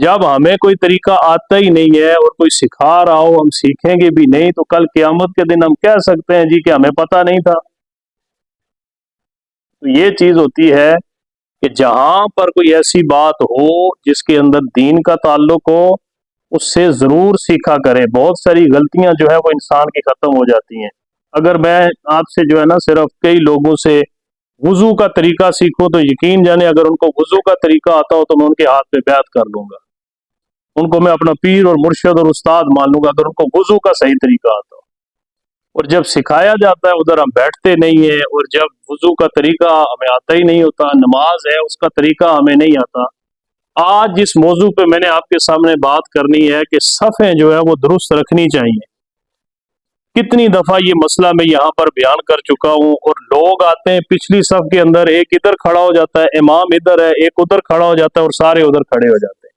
जब हमें कोई तरीका आता ही नहीं है और कोई सिखा रहा हो, हम सीखेंगे भी नहीं, तो कल क़यामत के दिन हम कह सकते हैं जी कि हमें पता नहीं था। तो ये चीज होती है कि जहां पर कोई ऐसी बात हो जिसके अंदर दीन का ताल्लुक हो, उससे जरूर सीखा करें। बहुत सारी गलतियां जो है वो इंसान की खत्म हो जाती हैं। अगर मैं आपसे जो है ना सिर्फ कई लोगों से वुजू का तरीका सीखूं, तो यकीन जाने अगर उनको वुजू का तरीका आता हो तो मैं उनके हाथ पे बैत कर लूंगा, उनको मैं अपना पीर और मुर्शिद और उस्ताद मान लूंगा अगर उनको वुजू का सही तरीका आता हो। और जब सिखाया जाता है उधर हम बैठते नहीं है, और जब वुजू का तरीका हमें आता ही नहीं होता, नमाज है उसका तरीका हमें नहीं आता। आज जिस मौजू पे मैंने आपके सामने बात करनी है कि सफ़ें जो है वो दुरुस्त रखनी चाहिए, कितनी दफा ये मसला मैं यहाँ पर बयान कर चुका हूँ। और लोग आते हैं पिछली सफ के अंदर, एक इधर खड़ा हो जाता है, इमाम इधर है, एक उधर खड़ा हो जाता है और सारे उधर खड़े हो जाते हैं।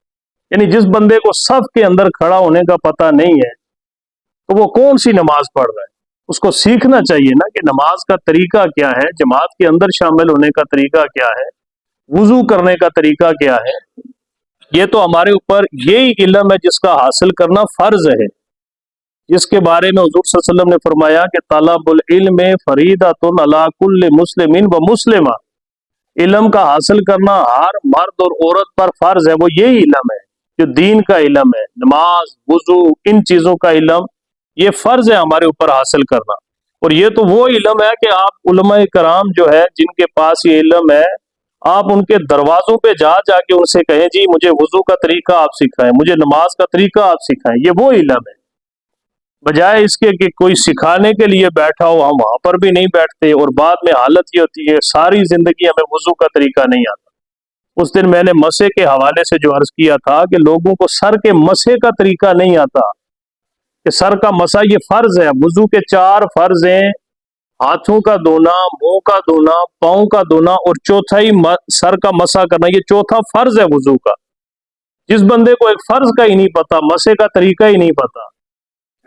यानी जिस बंदे को सफ के अंदर खड़ा होने का पता नहीं है तो वो कौन सी नमाज पढ़ रहा है। उसको सीखना चाहिए ना कि नमाज का तरीका क्या है, जमात के अंदर शामिल होने का तरीका क्या है, वुजू करने का तरीका क्या है। ये तो हमारे ऊपर यही इल्म है जिसका हासिल करना फर्ज है, जिसके बारे में हुजूर सल्लल्लाहु अलैहि वसल्लम ने फरमाया कि तलबुल इल्म फरीदतुन अला कुल्लि मुस्लिमिन व मुस्लिमा। इल्म का हासिल करना हर मर्द और औरत पर फर्ज है। वो यही इल्म है जो दीन का इल्म है, नमाज वुजू इन चीजों का इल्म, ये फर्ज है हमारे ऊपर हासिल करना। और ये तो वो इल्म है कि आप उलमाए कराम जो है जिनके पास ये इल्म है, आप उनके दरवाजों पे जा जाके उनसे कहें जी मुझे वुजू का तरीका आप सिखाएं, मुझे नमाज का तरीका आप सिखाएं। ये वो इल्म है, बजाय इसके कि कोई सिखाने के लिए बैठा हो, हम वहां पर भी नहीं बैठते और बाद में हालत ये होती है सारी जिंदगी हमें वुजू का तरीका नहीं आता। उस दिन मैंने मसे के हवाले से जो अर्ज किया था कि लोगों को सर के मसे का तरीका नहीं आता, कि सर का मसा ये फर्ज है। वुजू के 4 फर्ज हैं, हाथों का धोना, मुंह का धोना, पाँव का धोना और चौथा ही सर का मसा करना, ये चौथा फर्ज है वुजू का। जिस बंदे को एक फर्ज का ही नहीं पता, मसे का तरीका ही नहीं पता,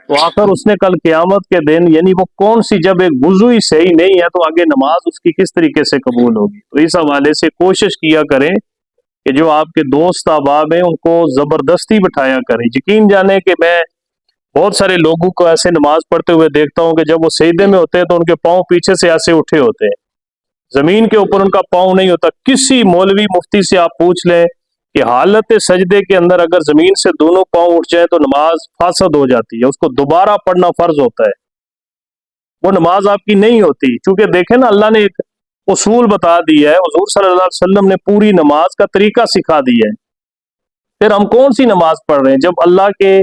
तो आखिर उसने कल क़यामत के दिन, यानी वो कौन सी, जब एक वुजू ही सही नहीं है तो आगे नमाज उसकी किस तरीके से कबूल होगी। तो इस हवाले से कोशिश किया करें कि जो आपके दोस्त अहबाब हैं उनको जबरदस्ती बिठाया करें। यकीन जाने कि मैं बहुत सारे लोगों को ऐसे नमाज पढ़ते हुए देखता हूँ कि जब वो सजदे में होते हैं तो उनके पाँव पीछे से ऐसे उठे होते हैं, जमीन के ऊपर उनका पाँव नहीं होता। किसी मौलवी मुफ्ती से आप पूछ लें कि हालत सजदे के अंदर अगर जमीन से दोनों पांव उठ जाए तो नमाज फासद हो जाती है, उसको दोबारा पढ़ना फर्ज होता है, वो नमाज आपकी नहीं होती। क्योंकि देखें ना, अल्लाह ने एक उसूल बता दिया है, हुजूर सल्लल्लाहु अलैहि वसल्लम ने पूरी नमाज का तरीका सिखा दिया है। फिर हम कौन सी नमाज पढ़ रहे हैं? जब अल्लाह के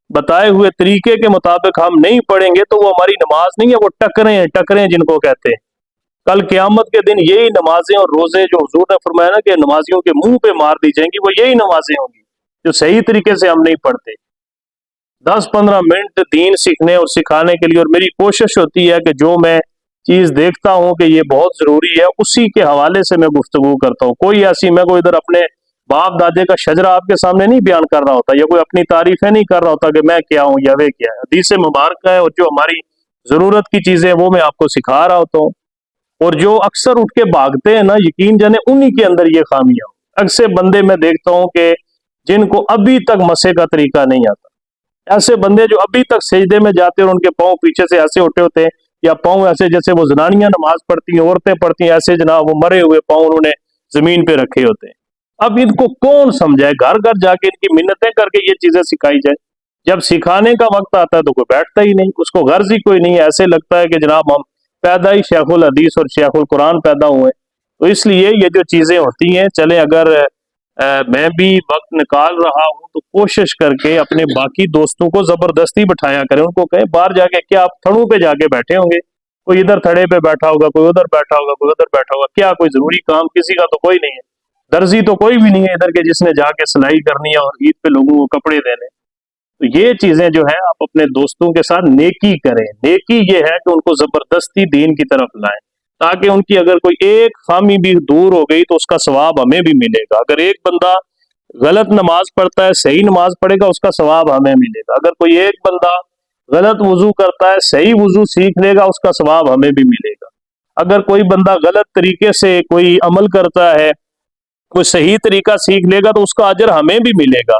बताए हुए तरीके के मुताबिक हम नहीं पढ़ेंगे तो वो हमारी नमाज नहीं है, वो टकरे हैं, टकरे जिनको कहते हैं। कल क़यामत के दिन यही नमाजें और रोजे जो हुजूर ने फरमाया ना कि नमाजियों के मुंह पे मार दी जाएंगी, वो यही नमाजें होंगी जो सही तरीके से हम नहीं पढ़ते। 10-15 मिनट दीन सीखने और सिखाने के लिए, और मेरी कोशिश होती है कि जो मैं चीज देखता हूँ कि ये बहुत जरूरी है, उसी के हवाले से मैं गुफ्तगू करता हूँ। कोई ऐसी, मैं कोई इधर अपने बाप दादे का शजरा आपके सामने नहीं बयान कर रहा होता, या कोई अपनी तारीफें नहीं कर रहा होता कि मैं क्या हूँ या वे क्या है। हदीस मुबारक है और जो हमारी जरूरत की चीजें वो मैं आपको सिखा रहा होता हूँ। और जो अक्सर उठ के भागते हैं ना, यकीन जाने उन्हीं के अंदर ये खामियां। अक्सर बंदे मैं देखता हूं कि जिनको अभी तक मसे का तरीका नहीं आता, ऐसे बंदे जो अभी तक सजदे में जाते हैं और उनके पाँव पीछे से ऐसे उठे होते हैं, या पाँव ऐसे जैसे वो जनानियां नमाज पढ़ती हैं, औरतें पढ़ती हैं, ऐसे जनाब वो मरे हुए पाँव उन्होंने जमीन पे रखे होते हैं। अब इनको कौन समझाए? घर घर जाके इनकी मिन्नतें करके ये चीजें सिखाई जाए। जब सिखाने का वक्त आता है तो कोई बैठता ही नहीं, उसको गर्ज ही कोई नहीं है। ऐसे लगता है कि जनाब हम पैदा ही शेखुल हदीस और शेखुल कुरान पैदा हुए। तो इसलिए ये जो चीजें होती हैं, चले अगर मैं भी वक्त निकाल रहा हूं तो कोशिश करके अपने बाकी दोस्तों को जबरदस्ती बिठाया करें। उनको कहें बाहर जाके, क्या आप थड़ों पे जाके बैठे होंगे, कोई इधर थड़े पे बैठा होगा, कोई उधर बैठा होगा, कोई उधर बैठा होगा, क्या कोई जरूरी काम किसी का तो कोई नहीं है। दर्जी तो कोई भी नहीं है इधर के जिसने जाके सिलाई करनी है और ईद पे लोगों को कपड़े देने। तो ये चीजें जो है आप अपने दोस्तों के साथ नेकी करें। नेकी ये है कि उनको जबरदस्ती दीन की तरफ लाएं, ताकि उनकी अगर कोई एक खामी भी दूर हो गई तो उसका सवाब हमें भी मिलेगा। अगर एक बंदा गलत नमाज पढ़ता है, सही नमाज पढ़ेगा, उसका सवाब हमें मिलेगा। अगर कोई एक बंदा गलत वुजू करता है, सही वुजू सीख लेगा, उसका सवाब हमें भी मिलेगा। अगर कोई बंदा गलत तरीके से कोई अमल करता है کوئی صحیح طریقہ سیکھ لے گا تو اس کا اجر ہمیں بھی ملے گا.